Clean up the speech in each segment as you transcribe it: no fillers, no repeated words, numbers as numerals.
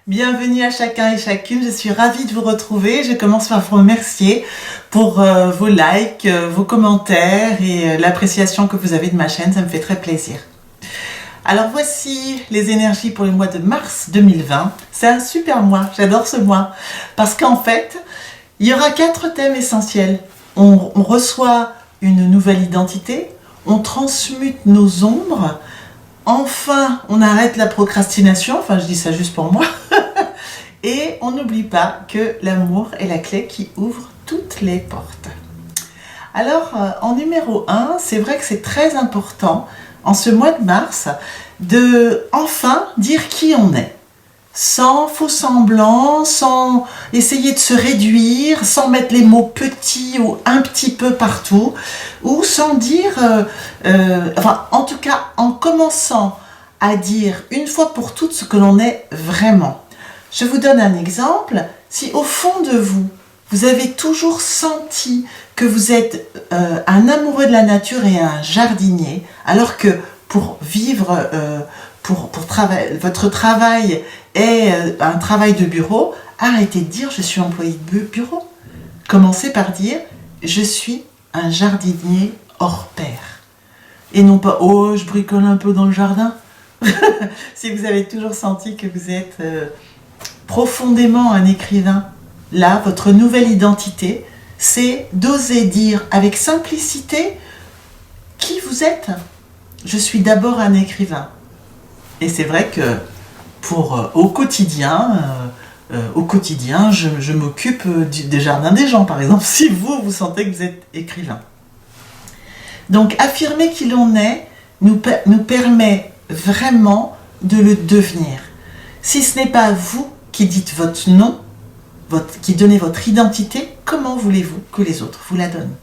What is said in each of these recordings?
Bienvenue à chacun et chacune, je suis ravie de vous retrouver. Je commence par vous remercier pour vos likes, vos commentaires et l'appréciation que vous avez de ma chaîne, ça me fait très plaisir. Alors voici les énergies pour le mois de mars 2020. C'est un super mois, j'adore ce mois, parce qu'en fait, il y aura 4 thèmes essentiels. On reçoit une nouvelle identité, on transmute nos ombres, enfin on arrête la procrastination, enfin je dis ça juste pour moi, et on n'oublie pas que l'amour est la clé qui ouvre toutes les portes. Alors en numéro 1, c'est vrai que c'est très important en ce mois de mars de enfin dire qui on est. Sans faux semblant, sans essayer de se réduire, sans mettre les mots petits ou un petit peu partout, ou sans dire, en tout cas en commençant à dire une fois pour toutes ce que l'on est vraiment. Je vous donne un exemple. Si au fond de vous, vous avez toujours senti que vous êtes un amoureux de la nature et un jardinier, alors que pour vivre, votre travail est un travail de bureau, arrêtez de dire je suis employé de bureau. Commencez par dire je suis un jardinier hors pair. Et non pas oh je bricole un peu dans le jardin. Si vous avez toujours senti que vous êtes profondément un écrivain, là votre nouvelle identité, c'est d'oser dire avec simplicité qui vous êtes. Je suis d'abord un écrivain. Et c'est vrai que au quotidien, je m'occupe des jardins des gens, par exemple, si vous sentez que vous êtes écrivain. Donc, affirmer qui l'on est nous permet vraiment de le devenir. Si ce n'est pas vous qui dites votre nom, qui donnez votre identité, comment voulez-vous que les autres vous la donnent ?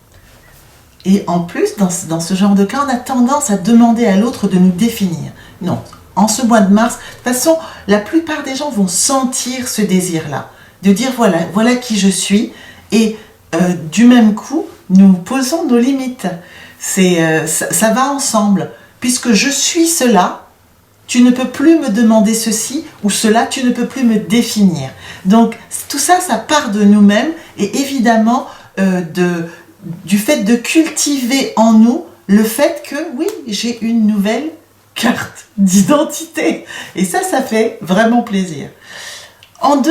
Et en plus, dans ce genre de cas, on a tendance à demander à l'autre de nous définir. Non. En ce mois de mars, de toute façon, la plupart des gens vont sentir ce désir-là, de dire voilà qui je suis, et du même coup, nous posons nos limites. Ça va ensemble, puisque je suis cela, tu ne peux plus me demander ceci, ou cela, tu ne peux plus me définir. Donc, tout ça, ça part de nous-mêmes, et évidemment, du fait de cultiver en nous le fait que, oui, j'ai une nouvelle carte d'identité. Et ça fait vraiment plaisir. En deux,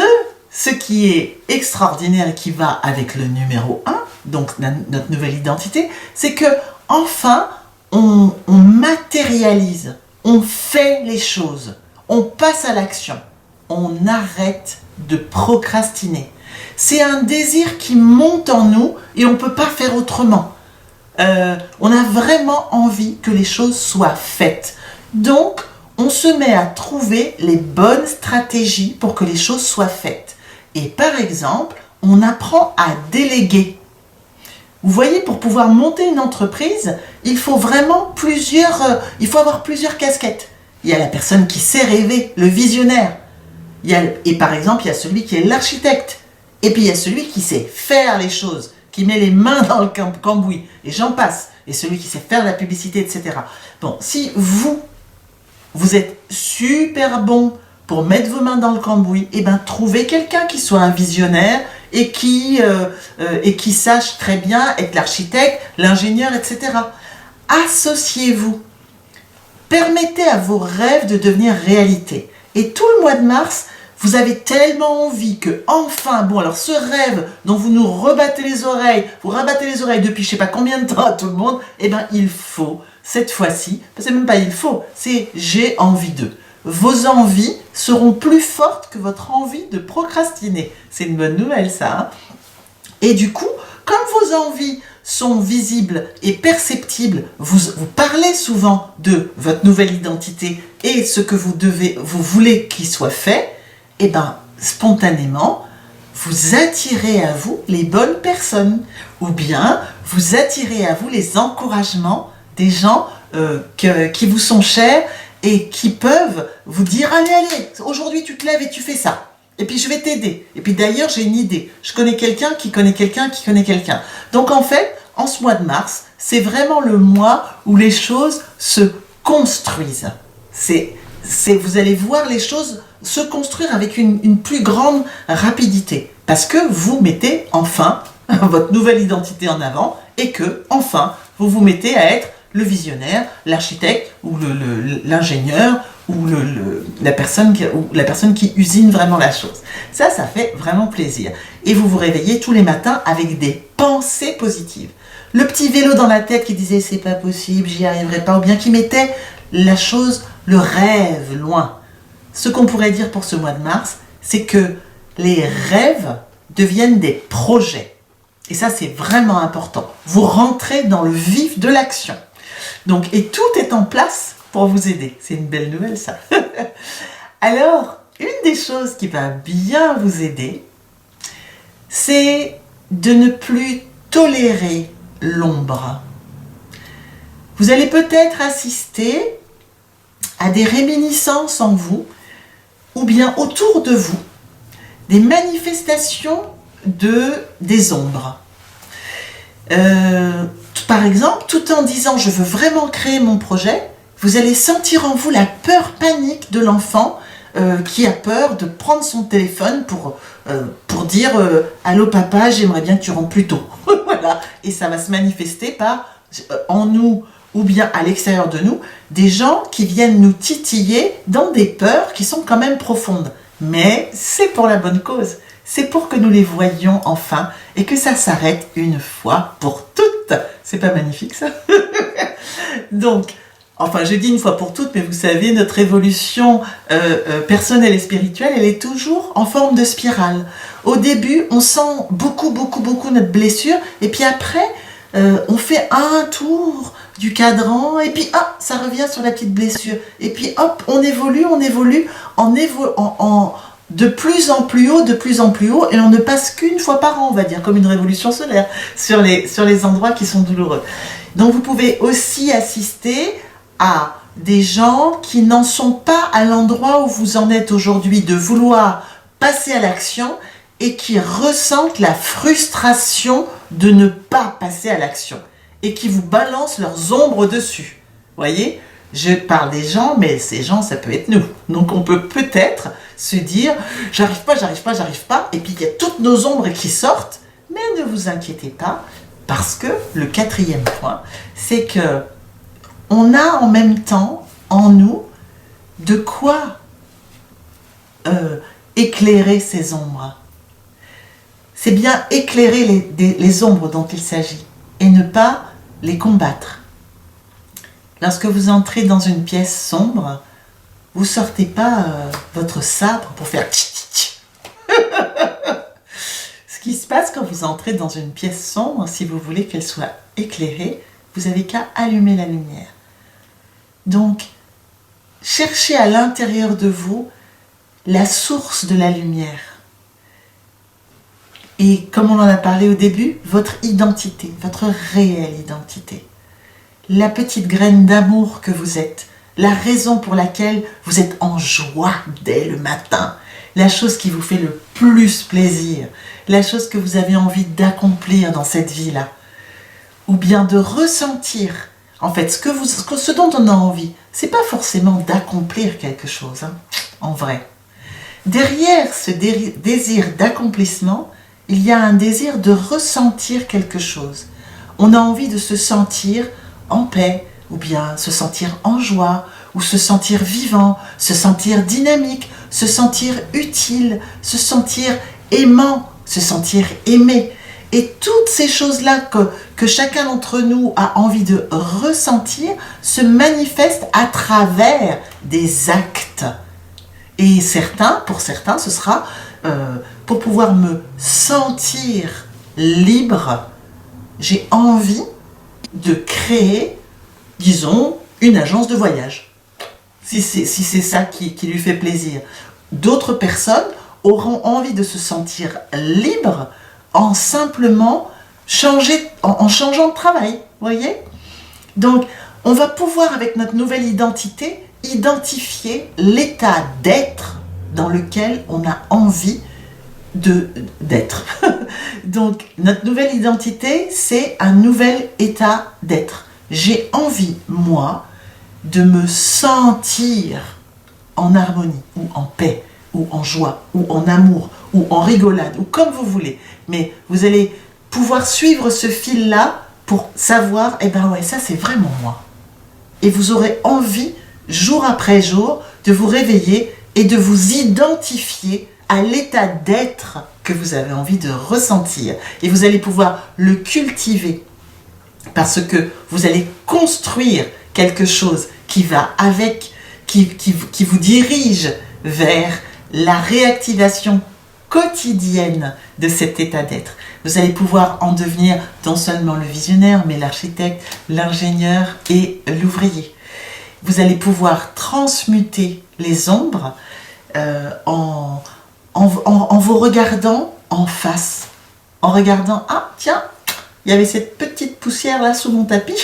ce qui est extraordinaire et qui va avec le numéro 1, donc notre nouvelle identité, c'est que enfin, on matérialise, on fait les choses, on passe à l'action, on arrête de procrastiner. C'est un désir qui monte en nous et on ne peut pas faire autrement. On a vraiment envie que les choses soient faites. Donc, on se met à trouver les bonnes stratégies pour que les choses soient faites. Et par exemple, on apprend à déléguer. Vous voyez, pour pouvoir monter une entreprise, il faut avoir plusieurs casquettes. Il y a la personne qui sait rêver, le visionnaire. Et par exemple, il y a celui qui est l'architecte. Et puis il y a celui qui sait faire les choses, qui met les mains dans le cambouis, et j'en passe. Et celui qui sait faire la publicité, etc. Bon, si vous êtes super bon pour mettre vos mains dans le cambouis, et bien trouvez quelqu'un qui soit un visionnaire et qui sache très bien être l'architecte, l'ingénieur, etc. Associez-vous. Permettez à vos rêves de devenir réalité. Et tout le mois de mars, vous avez tellement envie que, enfin, alors ce rêve dont vous nous rabattez les oreilles depuis je sais pas combien de temps à tout le monde, il faut, cette fois-ci, c'est même pas il faut, c'est j'ai envie d'eux. Vos envies seront plus fortes que votre envie de procrastiner. C'est une bonne nouvelle, ça. Hein. Et du coup, comme vos envies sont visibles et perceptibles, vous parlez souvent de votre nouvelle identité et ce que vous voulez qu'il soit fait, spontanément, vous attirez à vous les bonnes personnes, ou bien vous attirez à vous les encouragements des gens qui vous sont chers et qui peuvent vous dire allez, aujourd'hui tu te lèves et tu fais ça, et puis je vais t'aider, et puis d'ailleurs j'ai une idée, je connais quelqu'un qui connaît quelqu'un qui connaît quelqu'un. Donc en fait, en ce mois de mars, c'est vraiment le mois où les choses se construisent. vous allez voir les choses se construire avec une plus grande rapidité. Parce que vous mettez enfin votre nouvelle identité en avant et que, enfin, vous vous mettez à être le visionnaire, l'architecte ou l'ingénieur ou la personne qui usine vraiment la chose. Ça fait vraiment plaisir. Et vous vous réveillez tous les matins avec des pensées positives. Le petit vélo dans la tête qui disait c'est pas possible, j'y arriverai pas, ou bien qui mettait la chose, le rêve loin. Ce qu'on pourrait dire pour ce mois de mars, c'est que les rêves deviennent des projets. Et ça, c'est vraiment important. Vous rentrez dans le vif de l'action. Donc, et tout est en place pour vous aider. C'est une belle nouvelle, ça. Alors, une des choses qui va bien vous aider, c'est de ne plus tolérer l'ombre. Vous allez peut-être assister à des réminiscences en vous, ou bien autour de vous, des manifestations des ombres. Par exemple, tout en disant « je veux vraiment créer mon projet », vous allez sentir en vous la peur panique de l'enfant qui a peur de prendre son téléphone pour dire « allô papa, j'aimerais bien que tu rentres plus tôt ». Voilà. Et ça va se manifester en nous ou bien à l'extérieur de nous, des gens qui viennent nous titiller dans des peurs qui sont quand même profondes. Mais c'est pour la bonne cause. C'est pour que nous les voyions enfin et que ça s'arrête une fois pour toutes. C'est pas magnifique ça? Donc, enfin je dis une fois pour toutes, mais vous savez, notre évolution personnelle et spirituelle, elle est toujours en forme de spirale. Au début, on sent beaucoup notre blessure et puis après, on fait un tour du cadran et puis hop, ça revient sur la petite blessure. Et puis hop, on évolue de plus en plus haut, et on ne passe qu'une fois par an, on va dire, comme une révolution solaire, sur les endroits qui sont douloureux. Donc vous pouvez aussi assister à des gens qui n'en sont pas à l'endroit où vous en êtes aujourd'hui, de vouloir passer à l'action et qui ressentent la frustration de ne pas passer à l'action et qui vous balancent leurs ombres dessus. Voyez ? Je parle des gens, mais ces gens, ça peut être nous. Donc on peut peut-être se dire « j'arrive pas », et puis il y a toutes nos ombres qui sortent, mais ne vous inquiétez pas, parce que le quatrième point, c'est que on a en même temps en nous de quoi éclairer ces ombres. C'est bien éclairer les ombres dont il s'agit et ne pas les combattre. Lorsque vous entrez dans une pièce sombre, vous ne sortez pas votre sabre pour faire tch-tch-tch. Ce qui se passe quand vous entrez dans une pièce sombre, si vous voulez qu'elle soit éclairée, vous n'avez qu'à allumer la lumière. Donc, cherchez à l'intérieur de vous la source de la lumière. Et comme on en a parlé au début, votre identité, votre réelle identité. La petite graine d'amour que vous êtes, la raison pour laquelle vous êtes en joie dès le matin, la chose qui vous fait le plus plaisir, la chose que vous avez envie d'accomplir dans cette vie-là, ou bien de ressentir. En fait, ce dont on a envie, c'est pas forcément d'accomplir quelque chose, hein, en vrai. Derrière ce désir d'accomplissement, il y a un désir de ressentir quelque chose. On a envie de se sentir en paix, ou bien se sentir en joie, ou se sentir vivant, se sentir dynamique, se sentir utile, se sentir aimant, se sentir aimé. Et toutes ces choses-là que chacun d'entre nous a envie de ressentir se manifestent à travers des actes. Et pour certains, ce sera pour pouvoir me sentir libre, j'ai envie de créer, disons, une agence de voyage. Si c'est ça qui lui fait plaisir. D'autres personnes auront envie de se sentir libre en simplement en changeant de travail. Voyez ? Donc, on va pouvoir, avec notre nouvelle identité, identifier l'état d'être dans lequel on a envie d'être. Donc, notre nouvelle identité, c'est un nouvel état d'être. J'ai envie, moi, de me sentir en harmonie, ou en paix, ou en joie, ou en amour, ou en rigolade, ou comme vous voulez. Mais vous allez pouvoir suivre ce fil-là pour savoir, eh ben ouais, ça c'est vraiment moi. Et vous aurez envie, jour après jour, de vous réveiller et de vous identifier à l'état d'être que vous avez envie de ressentir. Et vous allez pouvoir le cultiver parce que vous allez construire quelque chose qui va avec, qui vous dirige vers la réactivation quotidienne de cet état d'être. Vous allez pouvoir en devenir non seulement le visionnaire, mais l'architecte, l'ingénieur et l'ouvrier. Vous allez pouvoir transmuter les ombres en vous regardant en face. En regardant, ah tiens, il y avait cette petite poussière là sous mon tapis,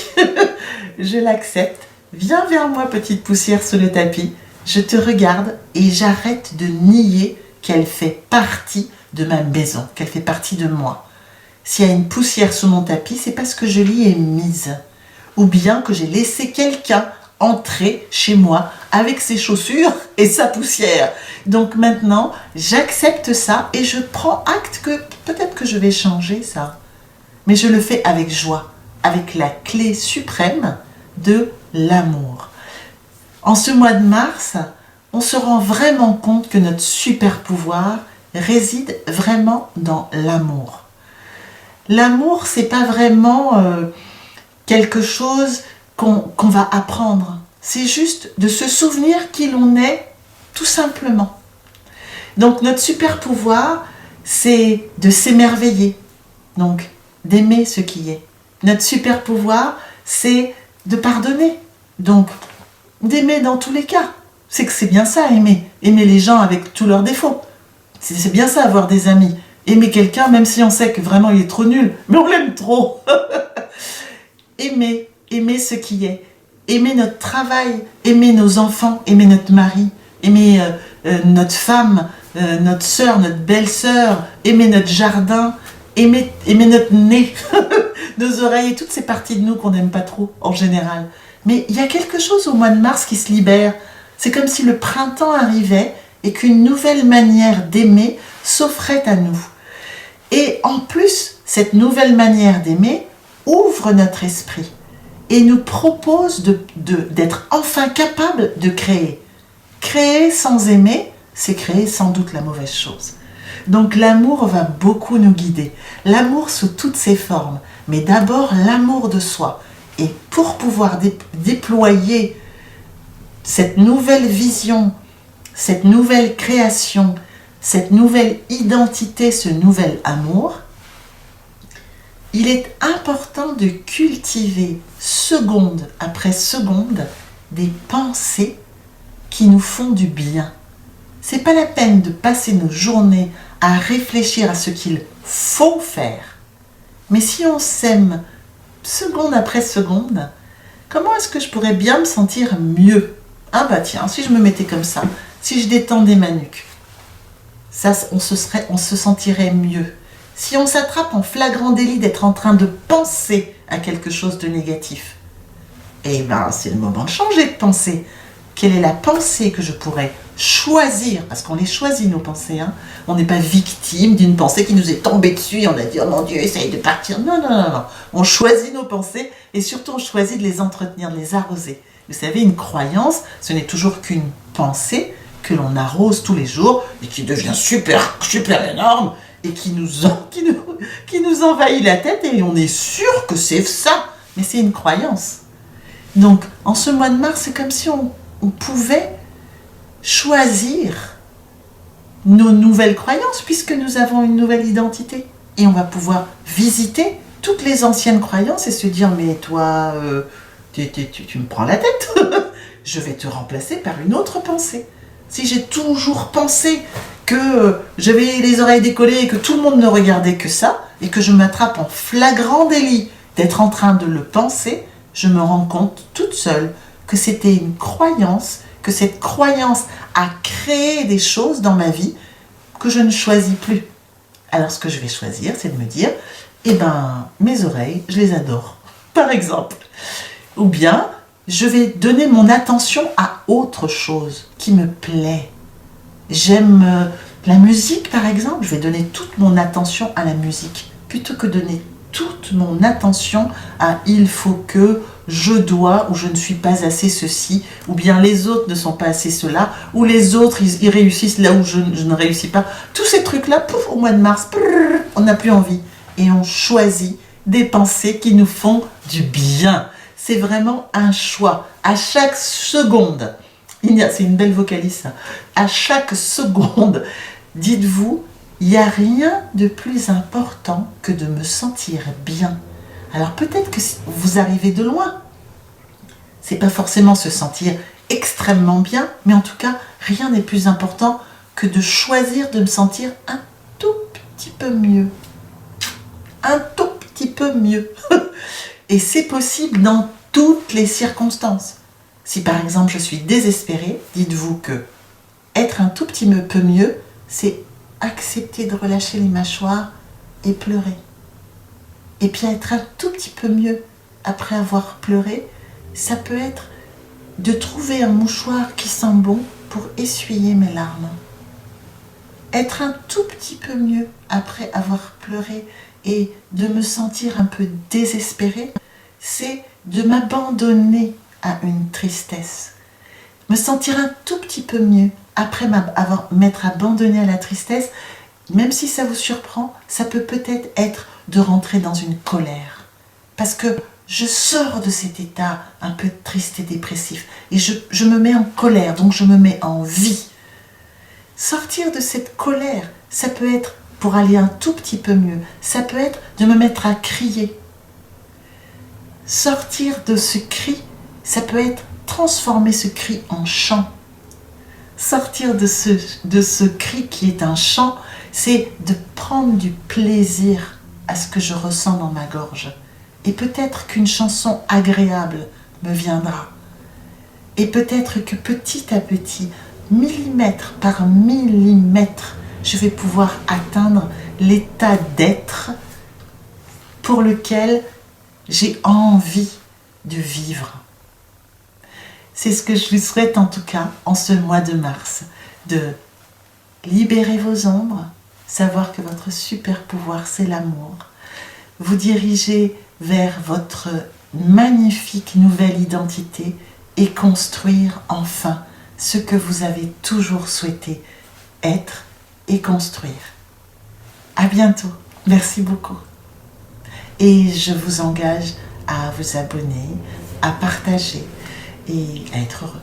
je l'accepte. Viens vers moi, petite poussière sous le tapis. Je te regarde et j'arrête de nier qu'elle fait partie de ma maison, qu'elle fait partie de moi. S'il y a une poussière sous mon tapis, c'est parce que je l'y ai mise. Ou bien que j'ai laissé quelqu'un entrer chez moi avec ses chaussures et sa poussière. Donc maintenant, j'accepte ça et je prends acte que peut-être que je vais changer ça. Mais je le fais avec joie, avec la clé suprême de l'amour. En ce mois de mars, on se rend vraiment compte que notre super pouvoir réside vraiment dans l'amour. L'amour, c'est pas vraiment quelque chose qu'on va apprendre. C'est juste de se souvenir qui l'on est, tout simplement. Donc notre super pouvoir, c'est de s'émerveiller, donc d'aimer ce qui est. Notre super pouvoir, c'est de pardonner, donc d'aimer dans tous les cas. C'est que c'est bien ça, aimer. Aimer les gens avec tous leurs défauts. C'est bien ça, avoir des amis. Aimer quelqu'un, même si on sait que vraiment il est trop nul, mais on l'aime trop. Aimer ce qui est. Aimer notre travail, aimer nos enfants, aimer notre mari, aimer notre femme, notre sœur, notre belle-sœur, aimer notre jardin, aimer notre nez, nos oreilles et toutes ces parties de nous qu'on n'aime pas trop en général. Mais il y a quelque chose au mois de mars qui se libère. C'est comme si le printemps arrivait et qu'une nouvelle manière d'aimer s'offrait à nous. Et en plus, cette nouvelle manière d'aimer ouvre notre esprit et nous propose d'être enfin capable de créer. Créer sans aimer, c'est créer sans doute la mauvaise chose. Donc l'amour va beaucoup nous guider. L'amour sous toutes ses formes, mais d'abord l'amour de soi. Et pour pouvoir déployer cette nouvelle vision, cette nouvelle création, cette nouvelle identité, ce nouvel amour, il est important de cultiver seconde après seconde des pensées qui nous font du bien. C'est pas la peine de passer nos journées à réfléchir à ce qu'il faut faire. Mais si on s'aime seconde après seconde, comment est-ce que je pourrais bien me sentir mieux? Ah bah tiens, si je me mettais comme ça, si je détendais ma nuque, ça, on se sentirait mieux. Si on s'attrape en flagrant délit d'être en train de penser à quelque chose de négatif, eh bien c'est le moment de changer de pensée. Quelle est la pensée que je pourrais choisir? Parce qu'on les choisit nos pensées, hein. On n'est pas victime d'une pensée qui nous est tombée dessus et on a dit « Oh mon Dieu, essaye de partir ». Non, non, non, non. On choisit nos pensées et surtout on choisit de les entretenir, de les arroser. Vous savez, une croyance, ce n'est toujours qu'une pensée que l'on arrose tous les jours et qui devient super, super énorme et qui nous envahit la tête et on est sûr que c'est ça. Mais c'est une croyance. Donc, en ce mois de mars, c'est comme si on pouvait choisir nos nouvelles croyances puisque nous avons une nouvelle identité. Et on va pouvoir visiter toutes les anciennes croyances et se dire « Mais toi, tu me prends la tête. Je vais te remplacer par une autre pensée. » Si j'ai toujours pensé que j'avais les oreilles décollées et que tout le monde ne regardait que ça, et que je m'attrape en flagrant délit d'être en train de le penser, je me rends compte toute seule que c'était une croyance, que cette croyance a créé des choses dans ma vie que je ne choisis plus. Alors ce que je vais choisir, c'est de me dire, eh ben, mes oreilles, je les adore, par exemple. Ou bien, je vais donner mon attention à autre chose qui me plaît. J'aime la musique par exemple, je vais donner toute mon attention à la musique plutôt que donner toute mon attention à il faut que, je dois, ou je ne suis pas assez ceci, ou bien les autres ne sont pas assez cela, ou les autres ils réussissent là où je ne réussis pas. Tous ces trucs-là, pouf, au mois de mars, on n'a plus envie. Et on choisit des pensées qui nous font du bien. C'est vraiment un choix. À chaque seconde, c'est une belle vocalise ça, à chaque seconde, dites-vous, il n'y a rien de plus important que de me sentir bien. Alors peut-être que vous arrivez de loin. C'est pas forcément se sentir extrêmement bien, mais en tout cas, rien n'est plus important que de choisir de me sentir un tout petit peu mieux. Un tout petit peu mieux. Et c'est possible dans toutes les circonstances. Si par exemple je suis désespérée, dites-vous que être un tout petit peu mieux, c'est accepter de relâcher les mâchoires et pleurer. Et puis être un tout petit peu mieux après avoir pleuré, ça peut être de trouver un mouchoir qui sent bon pour essuyer mes larmes. Être un tout petit peu mieux après avoir pleuré et de me sentir un peu désespérée, c'est de m'abandonner à une tristesse. Me sentir un tout petit peu mieux après m'être abandonnée à la tristesse, même si ça vous surprend, ça peut peut-être être de rentrer dans une colère. Parce que je sors de cet état un peu triste et dépressif et je me mets en colère, donc je me mets en vie. Sortir de cette colère, ça peut être pour aller un tout petit peu mieux, ça peut être de me mettre à crier. Sortir de ce cri, ça peut être transformer ce cri en chant. Sortir de ce cri qui est un chant, c'est de prendre du plaisir à ce que je ressens dans ma gorge. Et peut-être qu'une chanson agréable me viendra. Et peut-être que petit à petit, millimètre par millimètre, je vais pouvoir atteindre l'état d'être pour lequel j'ai envie de vivre. C'est ce que je vous souhaite en tout cas en ce mois de mars, de libérer vos ombres, savoir que votre super pouvoir c'est l'amour, vous diriger vers votre magnifique nouvelle identité et construire enfin ce que vous avez toujours souhaité être et construire. À bientôt, merci beaucoup. Et je vous engage à vous abonner, à partager et à être heureux.